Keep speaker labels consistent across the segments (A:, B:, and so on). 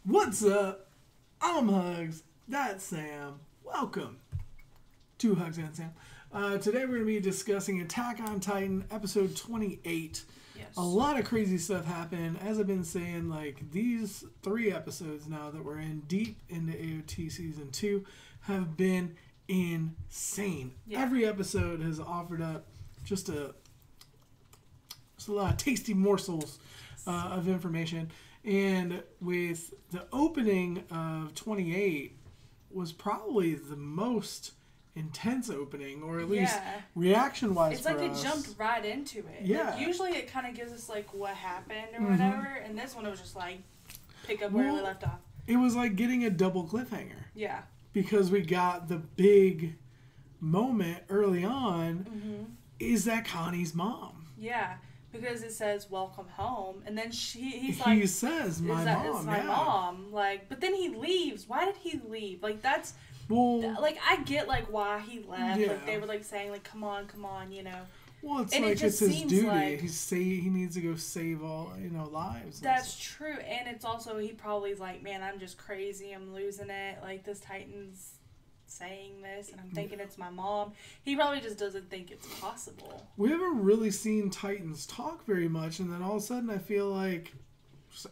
A: What's up? I'm HUGZ. That's Sam. Welcome to HUGZ and Sam. Today we're going to be discussing Attack on Titan, episode 28.
B: Yes.
A: A lot of crazy stuff happened. As I've been saying, like, these 3 episodes now that we're in deep into AOT Season 2 have been insane.
B: Yeah.
A: Every episode has offered up just a lot of tasty morsels of information. And with the opening of 28 was probably the most intense opening, or at least reaction-wise.
B: It's like it jumped right into it.
A: Yeah.
B: Like, usually it kind of gives us like what happened or whatever, and this one it was just like pick up where we left off.
A: It was like getting a double cliffhanger.
B: Yeah.
A: Because we got the big moment early on. Is that Connie's mom?
B: Yeah. Because it says "Welcome home," and then he
A: says my mom.
B: It's my mom. Like, but then he leaves. Why did he leave? Like, that's like I get like why he left.
A: Yeah.
B: Like they were like saying like come on, you know.
A: Well, it's
B: and
A: like it's his duty.
B: Like,
A: he needs to go save all lives.
B: That's true, and it's also he probably's like, man, I'm just crazy. I'm losing it. Like this Titan's saying this, and I'm thinking it's my mom. He probably just doesn't think it's possible.
A: We haven't really seen Titans talk very much, and then all of a sudden I feel like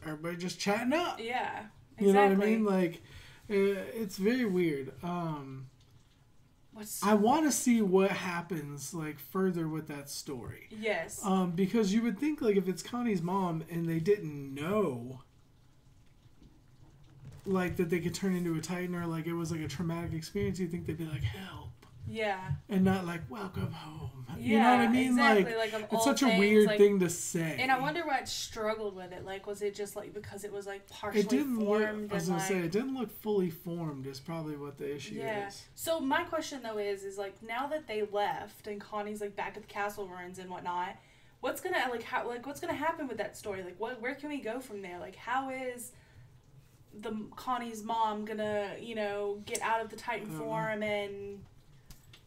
A: everybody just chatting up.
B: Yeah, exactly.
A: You know what I mean? Like, it's very weird. I want to see what happens like further with that story.
B: Yes.
A: Because you would think like if it's Connie's mom and they didn't know like that they could turn into a Titan, or like it was like a traumatic experience, you'd think they'd be like, help.
B: Yeah.
A: And not like, welcome home.
B: Yeah,
A: you know what I mean?
B: Exactly.
A: Like
B: it's
A: such a weird thing to say.
B: And I wonder what struggled with it. Like, was it just like because it was like partially
A: it didn't
B: formed?
A: Look, I was going to say, it didn't look fully formed is probably what the issue is.
B: So my question though is like now that they left and Connie's like back at the castle ruins and whatnot, what's gonna what's gonna happen with that story? Like where can we go from there? Like how is Connie's mom gonna, get out of the Titan form and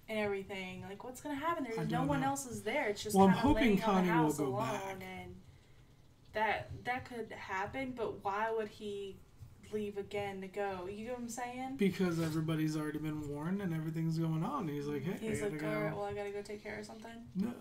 B: everything? Like, what's gonna happen? There's no one else is there. It's just
A: I'm
B: kind of laying
A: Connie
B: on the house
A: will go
B: alone,
A: back.
B: and that could happen. But why would he leave again to go? You know what I'm saying?
A: Because everybody's already been warned and everything's going on. He's like, hey,
B: he's
A: I gotta
B: like,
A: go.
B: all right, well, I gotta go take care of something.
A: No.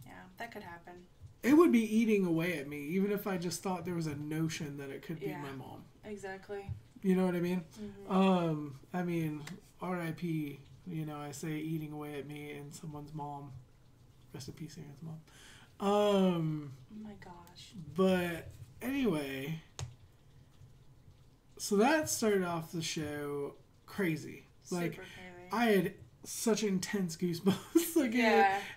B: Yeah, that could happen.
A: It would be eating away at me, even if I just thought there was a notion that it could be my mom.
B: Exactly.
A: You know what I mean? I mean, R.I.P., I say eating away at me and someone's mom. Rest in peace, Aaron's mom.
B: Oh my gosh.
A: But anyway, so that started off the show crazy. Like,
B: Super crazy.
A: I had such intense goosebumps. Like,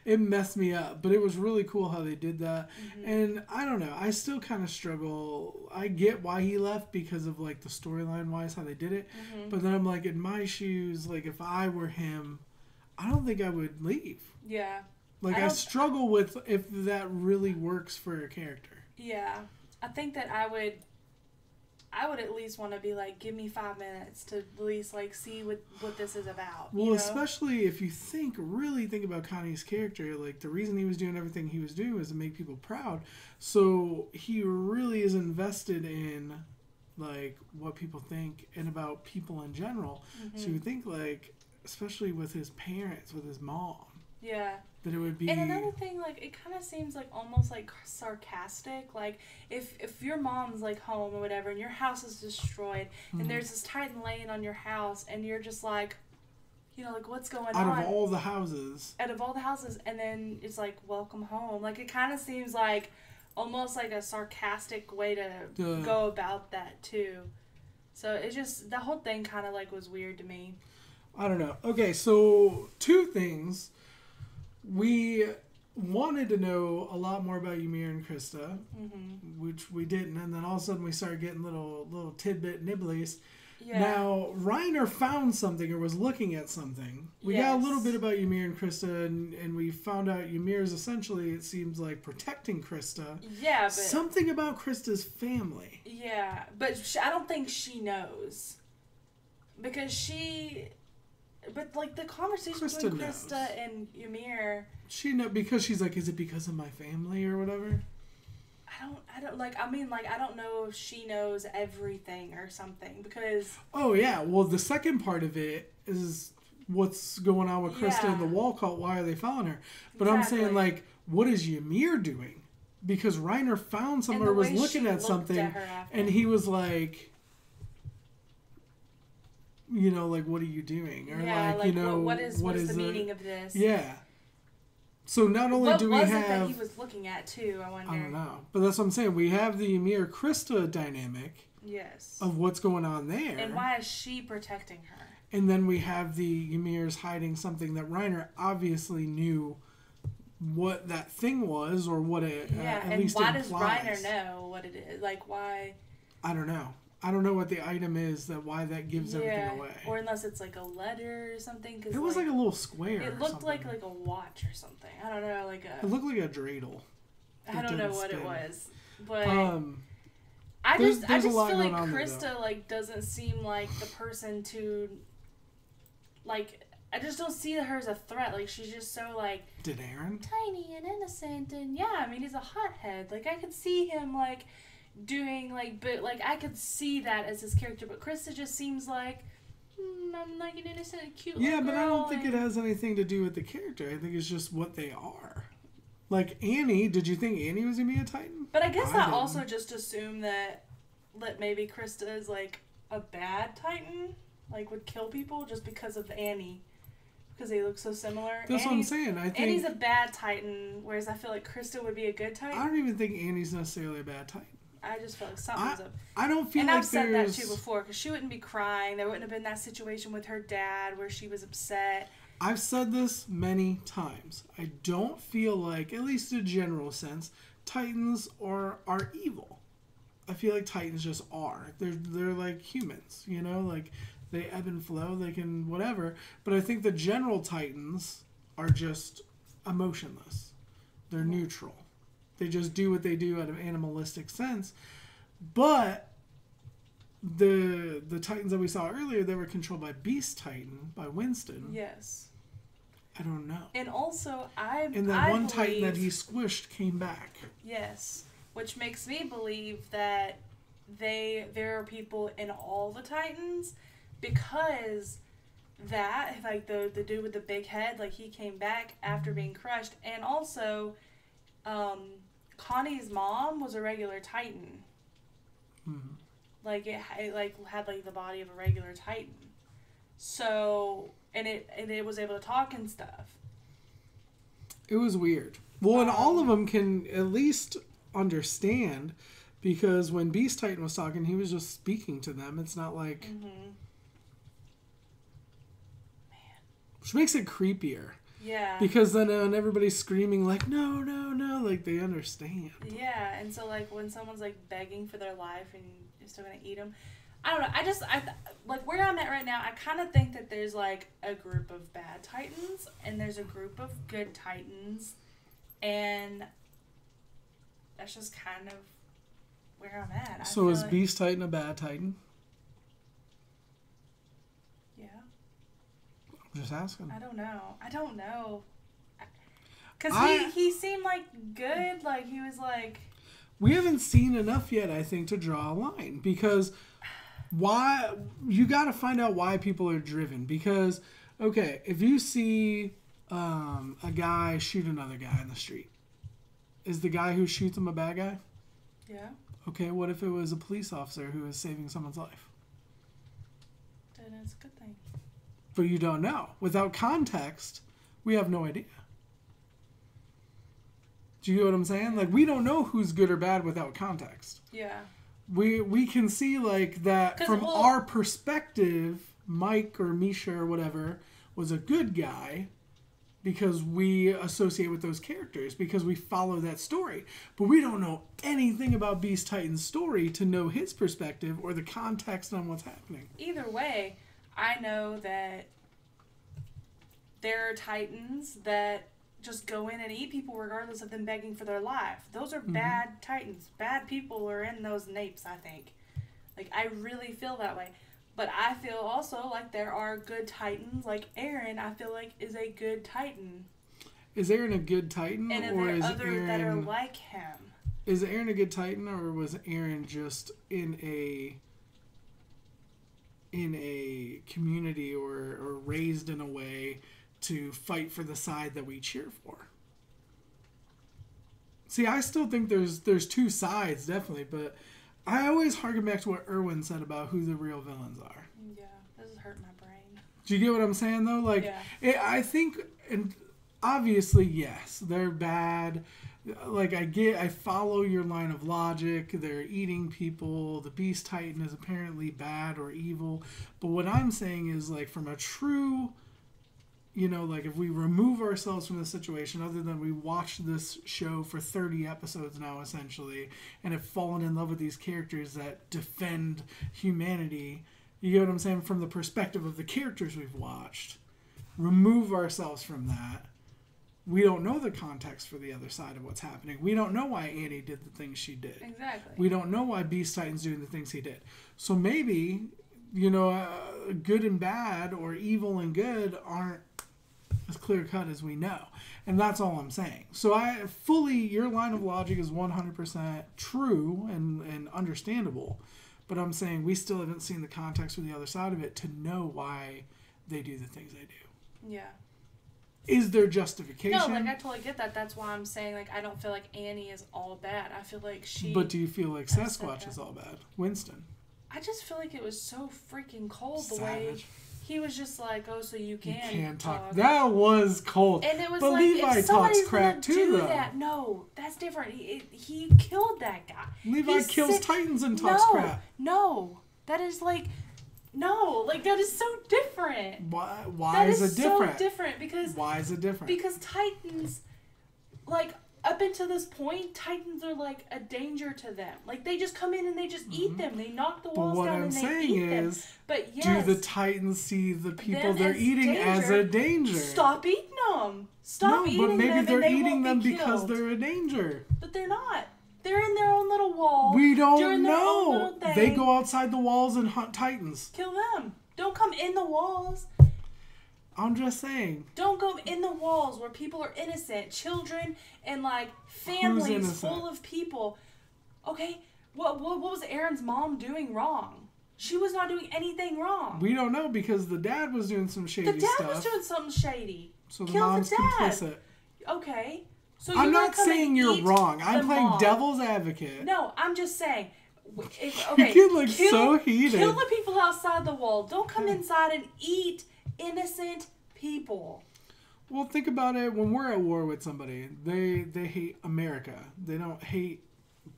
A: it messed me up. But it was really cool how they did that. And I don't know. I still kind of struggle. I get why he left because of, like, the storyline-wise, how they did it. But then I'm like, in my shoes, like, if I were him, I don't think I would leave.
B: Yeah.
A: Like, I struggle with if that really works for a character.
B: Yeah. I think that I would at least want to be like, give me 5 minutes to at least like see what this is about.
A: Well, especially if you really think about Connie's character, like the reason he was doing everything he was doing was to make people proud. So he really is invested in like what people think and about people in general. So you would think like, especially with his parents, with his mom.
B: Yeah.
A: That it would be.
B: And another thing, like, it kind of seems like almost like sarcastic. Like, if your mom's like home or whatever, and your house is destroyed, and there's this Titan laying on your house, and you're just like, like what's going on?
A: Out of all the houses.
B: And then it's like, welcome home. Like, it kind of seems like almost like a sarcastic way to go about that too. So it just, the whole thing kind of like was weird to me.
A: I don't know. Okay, so 2 things. We wanted to know a lot more about Ymir and Krista, which we didn't, and then all of a sudden we started getting little tidbit nibblies. Yeah. Now, Reiner found something or was looking at something. We got a little bit about Ymir and Krista, and we found out Ymir is essentially, it seems like, protecting Krista.
B: Yeah, but...
A: Something about Krista's family.
B: Yeah, but I don't think she knows. Because But, like, the conversation between Krista and Ymir...
A: She knows, because she's like, is it because of my family or whatever?
B: I don't like. I mean, like, I don't know if she knows everything or something because.
A: Oh yeah, well the second part of it is what's going on with Krista and the wall cult. Why are they following her? But exactly. I'm saying, like, what is Ymir doing? Because Reiner found somewhere, was looking at something, and he was like, you know, like, what are you doing? Or like you know, what is the meaning of this? Yeah. So not only do we have... What was it that he
B: was looking at, too, I wonder?
A: I don't know. But that's what I'm saying. We have the Ymir-Krista dynamic.
B: Yes.
A: Of what's going on there.
B: And why is she protecting her?
A: And then we have the Ymir's hiding something that Reiner obviously knew what that thing was, or what it at least implies.
B: And why does Reiner know what it is? Like, why...
A: I don't know. I don't know what the item is, why that gives everything away.
B: Or unless it's like a letter or something. Cause
A: it was like a little square.
B: It looked like a watch or something. I don't know, like a...
A: It looked like a dreidel.
B: I don't know what it was. But I just feel like Krista like doesn't seem like the person to... Like, I just don't see her as a threat. Like, she's just so like...
A: Did Aaron?
B: Tiny and innocent and I mean, he's a hothead. Like, I could see him like... doing like, but like I could see that as his character, but Krista just seems like I'm like an innocent, cute little girl.
A: But I don't think it has anything to do with the character. I think it's just what they are. Like Annie, did you think Annie was gonna be a Titan?
B: But I guess I also just assume that maybe Krista is like a bad Titan, like would kill people just because of Annie. Because they look so similar.
A: That's what I'm saying. I think
B: Annie's a bad Titan, whereas I feel like Krista would be a good Titan.
A: I don't even think Annie's necessarily a bad Titan.
B: I just feel like something's up.
A: I don't feel
B: and
A: like
B: I've said that too before, because she wouldn't be crying. There wouldn't have been that situation with her dad where she was upset.
A: I've said this many times. I don't feel like, at least in a general sense, Titans are evil. I feel like Titans just are. They're like humans, you know? Like, they ebb and flow, they can whatever. But I think the general Titans are just emotionless. They're neutral. They just do what they do out of animalistic sense. But the Titans that we saw earlier, they were controlled by Beast Titan, by Winston.
B: Yes.
A: I don't know.
B: And also,
A: And that one Titan that he squished came back.
B: Yes. Which makes me believe that there are people in all the Titans, because that, like the dude with the big head, like he came back after being crushed. And also, Connie's mom was a regular Titan. Mm-hmm. Like it had like the body of a regular Titan. So and it was able to talk and stuff.
A: It was weird. Well, and all of them can at least understand, because when Beast Titan was talking, he was just speaking to them. It's not like, which makes it creepier.
B: Yeah.
A: Because then when everybody's screaming like, no, no, no, like they understand.
B: Yeah, and so like when someone's like begging for their life and you're still going to eat them. I don't know. Like where I'm at right now, I kind of think that there's like a group of bad Titans and there's a group of good Titans. And that's just kind of where I'm at.
A: So is Beast Titan a bad Titan? I'm just asking.
B: I don't know. Because he seemed like good. Like, he was like...
A: We haven't seen enough yet, I think, to draw a line. Because why... You got to find out why people are driven. Because, okay, if you see a guy shoot another guy in the street, is the guy who shoots him a bad guy?
B: Yeah.
A: Okay, what if it was a police officer who was saving someone's life?
B: Then it's a good thing.
A: But you don't know. Without context, we have no idea. Do you get what I'm saying? Like, we don't know who's good or bad without context.
B: Yeah.
A: We can see, like, that from our perspective, Mike or Misha or whatever was a good guy because we associate with those characters, because we follow that story. But we don't know anything about Beast Titan's story to know his perspective or the context on what's happening.
B: Either way, I know that there are Titans that just go in and eat people regardless of them begging for their life. Those are bad Titans. Bad people are in those napes, I think. Like, I really feel that way. But I feel also like there are good Titans. Like Aaron, I feel like, is a good Titan.
A: Is Aaron a good Titan?
B: And
A: or
B: there
A: is
B: are others
A: Aaron...
B: that are like him.
A: Is Eren a good Titan, or was Eren just in a community or raised in a way to fight for the side that we cheer for? See, I still think there's two sides, definitely, but I always harken back to what Erwin said about who the real villains are.
B: Yeah, this is hurting my brain.
A: Do you get what I'm saying, though? Like, yeah. I think, and obviously, yes, they're bad. Like, I follow your line of logic. They're eating people. The Beast Titan is apparently bad or evil. But what I'm saying is, like, from a true, like, if we remove ourselves from the situation, other than we watched this show for 30 episodes now, essentially, and have fallen in love with these characters that defend humanity, you get what I'm saying? From the perspective of the characters we've watched, remove ourselves from that. We don't know the context for the other side of what's happening. We don't know why Annie did the things she did.
B: Exactly.
A: We don't know why Beast Titan's doing the things he did. So maybe, good and bad or evil and good aren't as clear cut as we know. And that's all I'm saying. So your line of logic is 100% true and understandable. But I'm saying we still haven't seen the context for the other side of it to know why they do the things they do.
B: Yeah.
A: Is there justification?
B: No, like, I totally get that. That's why I'm saying, like, I don't feel like Annie is all bad. I feel like she...
A: But do you feel like Sasquatch is all bad? Winston?
B: I just feel like it was so freaking cold the
A: Savage.
B: way he was just like, oh, so you can
A: talk. That was cold.
B: And it was
A: but
B: like,
A: Levi
B: if
A: talks crap too, though.
B: That, no, that's different. He killed that guy.
A: Levi kills Titans and talks crap.
B: No, that is like... No, like, that is so different.
A: Why is it different?
B: So different because...
A: Why is it different?
B: Because Titans, like, up until this point, Titans are, like, a danger to them. Like, they just come in and they just eat them. They knock the walls down and they eat them. But yes,
A: do the Titans see the people they're eating as a danger?
B: Stop eating them. Stop eating them.
A: No, but maybe they're eating them because
B: killed.
A: they're a danger.
B: But they're not. They're in their own little wall.
A: We don't know. They go outside the walls and hunt Titans.
B: Kill them. Don't come in the walls.
A: I'm just saying.
B: Don't go in the walls where people are innocent. Children and, like, families full of people. Okay, what was Eren's mom doing wrong? She was not doing anything wrong.
A: We don't know because the dad was doing some shady stuff.
B: The dad was doing something shady.
A: So the mom's complicit.
B: Okay. So
A: I'm not saying you're wrong. I'm playing devil's advocate.
B: No, I'm just saying.
A: You get like so heated.
B: Kill the people outside the wall. Don't come inside and eat innocent people.
A: Well, think about it. When we're at war with somebody, they hate America. They don't hate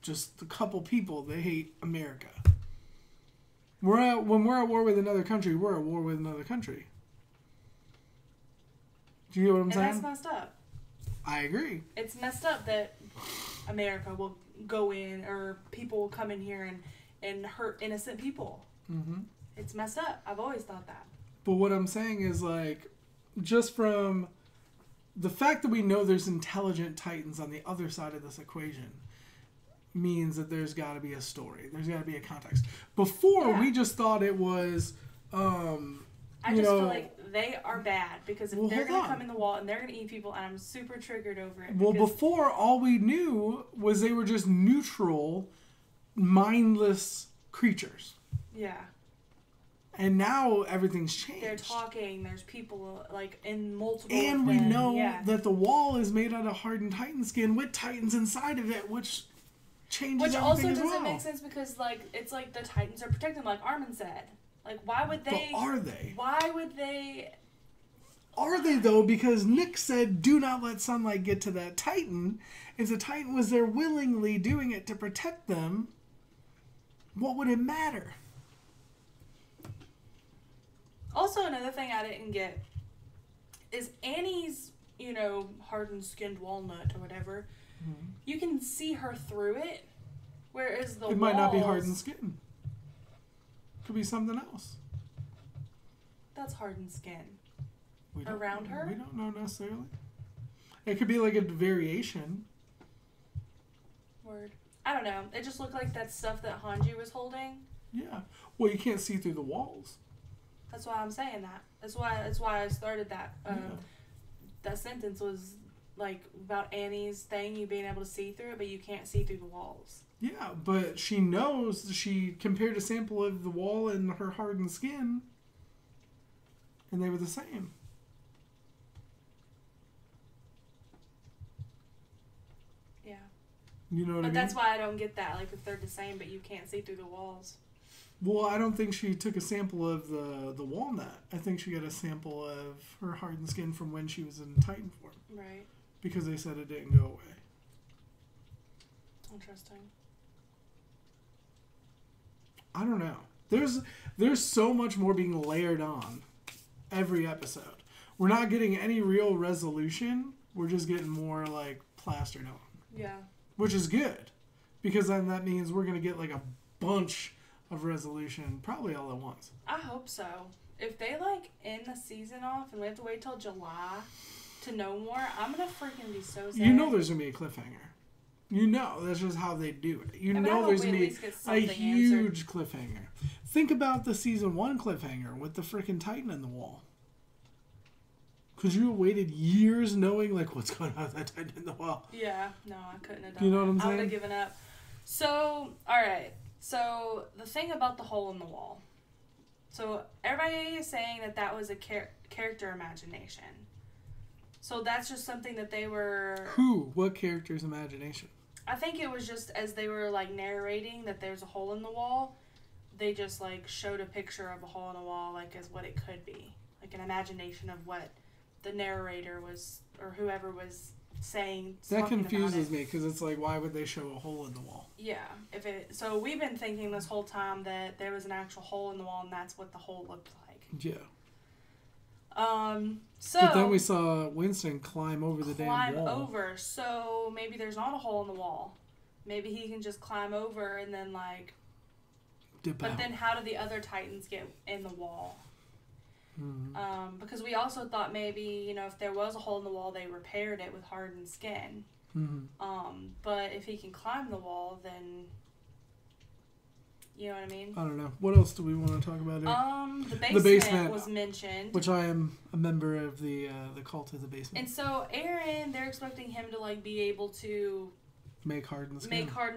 A: just a couple people. They hate America. When we're at war with another country, we're at war with another country. Do you get what I'm saying?
B: And that's messed up.
A: I agree.
B: It's messed up that America will go in, or people will come in here and hurt innocent people. Mm-hmm. It's messed up. I've always thought that.
A: But what I'm saying is, like, just from the fact that we know there's intelligent Titans on the other side of this equation means that there's got to be a story. There's got to be a context. Before, we just thought it was...
B: I just feel like they are bad because if they're going to come in the wall and they're going to eat people, and I'm super triggered over it.
A: Well, before, all we knew was they were just neutral, mindless creatures.
B: Yeah.
A: And now everything's changed.
B: They're talking. There's people like in multiple.
A: And we know that the wall is made out of hardened Titan skin with Titans inside of it, which changes everything as well. Which also doesn't
B: make sense because it's like the Titans are protecting, like Armin said. Like, why would they...
A: But are they?
B: Why would they...
A: Are they, though? Because Nick said, do not let sunlight get to that Titan. If the Titan was there willingly doing it to protect them, what would it matter?
B: Also, another thing I didn't get is Annie's, hardened-skinned walnut or whatever. Mm-hmm. You can see her through it, whereas the walls...
A: It might not be hardened skin. Could be something else.
B: That's hardened skin. Around her?
A: We don't know necessarily. It could be like a variation.
B: Word. I don't know. It just looked like that stuff that Hanji was holding.
A: Yeah. Well, you can't see through the walls.
B: That's why I'm saying that. That's why I started that. That sentence was like about Annie's thing, you being able to see through it, but you can't see through the walls.
A: Yeah, but she knows. She compared a sample of the wall and her hardened skin, and they were the same.
B: Yeah.
A: You know what I mean?
B: But that's why I don't get that. Like, if they're the same, but you can't see through the walls.
A: Well, I don't think she took a sample of the walnut. I think she got a sample of her hardened skin from when she was in Titan form.
B: Right.
A: Because they said it didn't go away.
B: Interesting.
A: I don't know. There's so much more being layered on every episode. We're not getting any real resolution. We're just getting more like plastered on.
B: Yeah.
A: Which is good. Because then that means we're going to get like a bunch of resolution probably all at once.
B: I hope so. If they like end the season off and we have to wait till July to know more, I'm going to freaking be so sad.
A: You know there's going to be a cliffhanger. You know, that's just how they do it. You know there's going to be a huge cliffhanger. Think about the season 1 cliffhanger with the freaking Titan in the wall. Because you waited years knowing, like, what's going on with that Titan in the wall.
B: Yeah, no, I couldn't have done
A: you know
B: that.
A: What I'm saying?
B: I would have given up. So, alright. So, the thing about the hole in the wall. So, everybody is saying that was a character imagination. So, that's just something that they were...
A: Who? What character's imagination?
B: I think it was just as they were, like, narrating that there's a hole in the wall, they just, like, showed a picture of a hole in the wall, like, as what it could be. Like, an imagination of what the narrator was, or whoever was saying.
A: That confuses me, because it's like, why would they show a hole in the wall?
B: Yeah. So, we've been thinking this whole time that there was an actual hole in the wall, and that's what the hole looked like.
A: Yeah.
B: So...
A: But then we saw Winston climb over the damn wall.
B: Climb over. So maybe there's not a hole in the wall. Maybe he can just climb over and then like...
A: Dip out.
B: But then how do the other Titans get in the wall?
A: Mm-hmm.
B: Because we also thought maybe, you know, if there was a hole in the wall, they repaired it with hardened skin.
A: Mm-hmm.
B: But if he can climb the wall, then... You know what I mean?
A: I don't know. What else do we want to talk about here?
B: The basement was mentioned.
A: Which I am a member of the cult of the basement.
B: And so Aaron, they're expecting him to like be able to
A: make hardened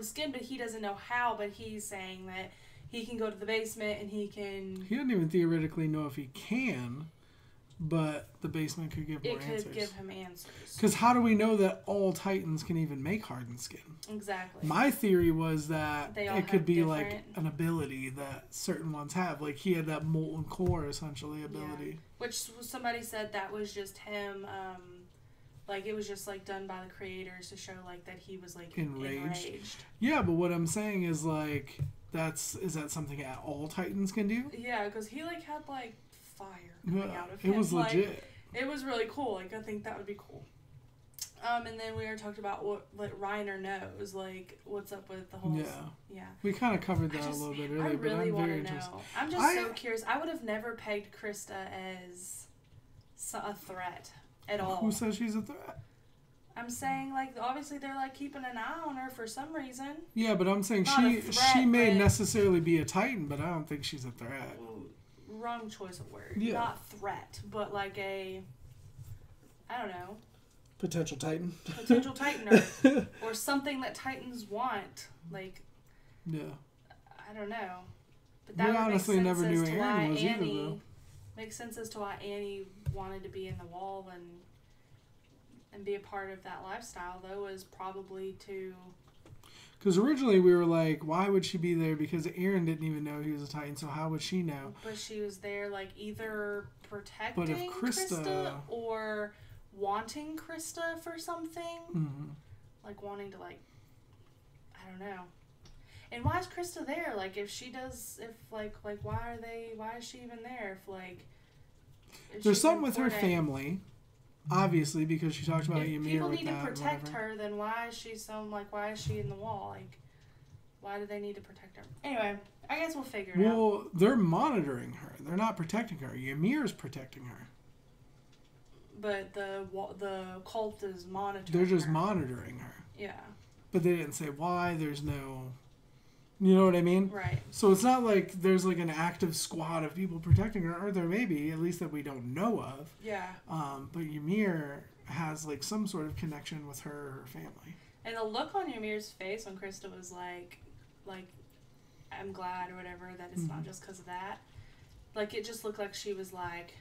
A: skin,
B: but he doesn't know how. But he's saying that he can go to the basement and he can...
A: He doesn't even theoretically know if he can, but the basement could give more answers.
B: It could give him answers.
A: Because how do we know that all Titans can even make hardened skin?
B: Exactly.
A: My theory was that it could be
B: different...
A: like an ability that certain ones have. Like he had that molten core, essentially, ability.
B: Yeah. Which somebody said that was just him... like, it was just, like, done by the creators to show, like, that he was, like, enraged.
A: Yeah, but what I'm saying is, like, is that something that all Titans can do?
B: Yeah, because he, like, had, like, fire coming out of him.
A: It was legit.
B: Like, it was really cool. Like, I think that would be cool. And then we were talking about what, like, Reiner knows, like, what's up with the whole... Yeah.
A: We kind of covered that a little bit earlier, but I'm very interested.
B: I'm just so curious. I would have never pegged Krista as a threat. At all.
A: Who says she's a threat?
B: I'm saying, like, obviously they're, like, keeping an eye on her for some reason.
A: Yeah, but I'm saying she may necessarily be a Titan, but I don't think she's a threat.
B: Wrong choice of word.
A: Yeah.
B: Not threat, but, like, I don't know.
A: Potential Titan.
B: Potential Titan. Or something that Titans want. Like,
A: yeah.
B: I don't know. But that
A: we honestly never knew Aaron was either, though.
B: Makes sense as to why Annie wanted to be in the wall and be a part of that lifestyle, though, was probably to...
A: Because originally we were like, why would she be there? Because Aaron didn't even know he was a Titan, so how would she know?
B: But she was there, like, either protecting Krista or wanting Krista for something.
A: Mm-hmm.
B: Like, wanting to, like... I don't know. And why is Krista there? Like, if she does... why is she even there? If, like...
A: There's something with her family, obviously, because she talks about Ymir with that. If people need to
B: protect her, then why is she in the wall? Like, why do they need to protect her? Anyway, I guess we'll figure it out.
A: Well, they're monitoring her. They're not protecting her. Ymir's protecting her.
B: But the cult is monitoring
A: her. They're just monitoring her.
B: Yeah.
A: But they didn't say why. There's no You know what I mean?
B: Right.
A: So it's not like there's like an active squad of people protecting her, or there may be, at least that we don't know of.
B: Yeah.
A: But Ymir has like some sort of connection with her or her family.
B: And the look on Ymir's face when Krista was like, I'm glad or whatever that it's not just because of that. Like, it just looked like she was like,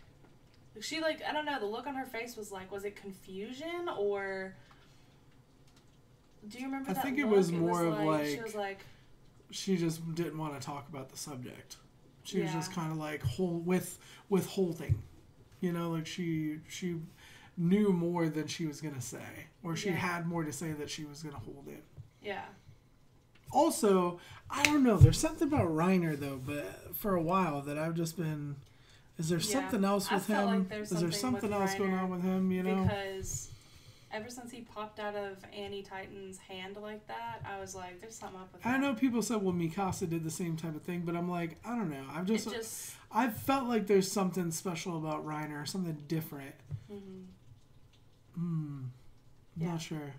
B: I don't know, the look on her face was like, was it confusion or... Do you remember that? I think
A: it was more of like...
B: She was like...
A: She just didn't want to talk about the subject. She was just kind of like withholding. You know, like she knew more than she was going to say. Or she had more to say that she was going to hold in.
B: Yeah.
A: Also, I don't know. There's something about Reiner, though, but for a while that I've just been... Is there something else with him? Is there something else going on with him, you know?
B: Because ever since he popped out of Annie Titan's hand like that, I was like, there's something up with him.
A: I know people said, well, Mikasa did the same type of thing, but I'm like, I don't know. I've felt like there's something special about Reiner, something different. Not sure.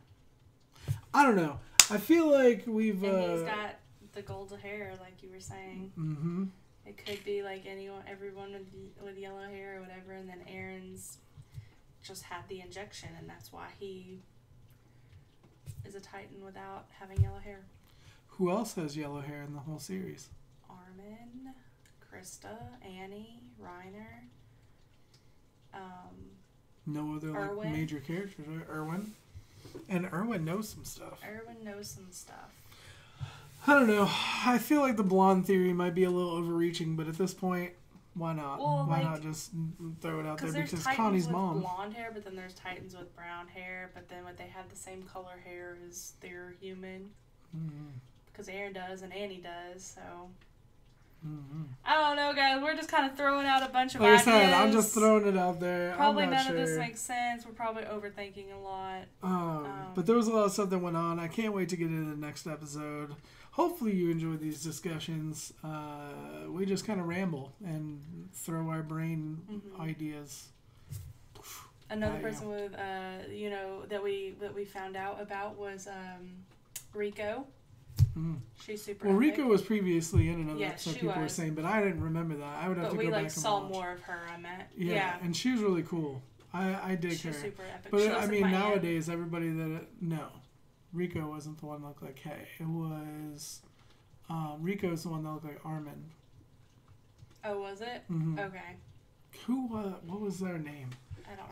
A: I don't know. I feel like we've...
B: And he's got the gold hair, like you were saying. It could be like everyone with yellow hair or whatever, and then Aaron's just had the injection, and that's why he is a Titan without having yellow hair.
A: Who else has yellow hair in the whole series?
B: Armin, Krista, Annie, Reiner.
A: No other like major characters, right? Erwin. And Erwin knows some stuff. I don't know. I feel like the blonde theory might be a little overreaching, but at this point, why not?
B: Well,
A: why not just throw it out there? Because
B: Titans
A: Connie's
B: with
A: mom.
B: Blonde hair, but then there's Titans with brown hair, but then when they have the same color hair as they're human. Because Aaron does and Annie does, so. I don't know, guys. We're just kind of throwing out a bunch of ideas.
A: Like I said, I'm just throwing it out there.
B: Probably none of this makes sense. We're probably overthinking a lot.
A: But there was a lot of stuff that went on. I can't wait to get into the next episode. Hopefully you enjoyed these discussions. We just kind of ramble and throw our brain ideas.
B: Another person with, that we found out about was Rico. She's super.
A: Well,
B: epic.
A: Rico was previously in another episode. People were
B: was.
A: saying, but I didn't remember that. I would have to go back and watch.
B: But we saw more of her. I meant.
A: Yeah, and she was really cool. I dig her.
B: She's super epic.
A: But I mean, nowadays everybody no, Rico wasn't the one that looked like Kay. It was Rico's the one that looked like Armin.
B: Oh, was it? Okay.
A: Who? What was their name?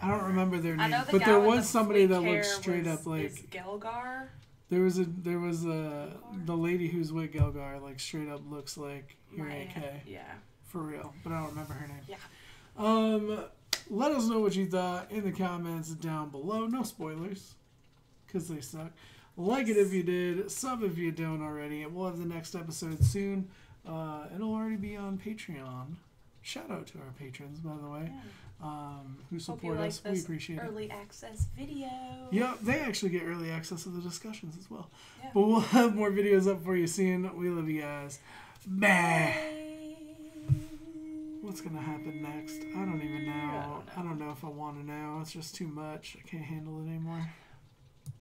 B: I don't
A: remember their name. But there was somebody that looked straight up like.
B: Is Gelgar?
A: There was the lady who's with Gelgar, like straight up looks like Hirai K.
B: Yeah.
A: For real, but I don't remember her name.
B: Yeah.
A: Let us know what you thought in the comments down below. No spoilers, because they suck. Like it if you did, sub if you don't already, and we'll have the next episode soon. It'll already be on Patreon. Shout out to our patrons, by the way, who support us. We appreciate it.
B: Early access video.
A: Yeah, they actually get early access to the discussions as well. Yeah. But we'll have more videos up for you soon. We love you guys. Bye. What's going to happen next? I don't even know. I don't know if I want to know. It's just too much. I can't handle it anymore.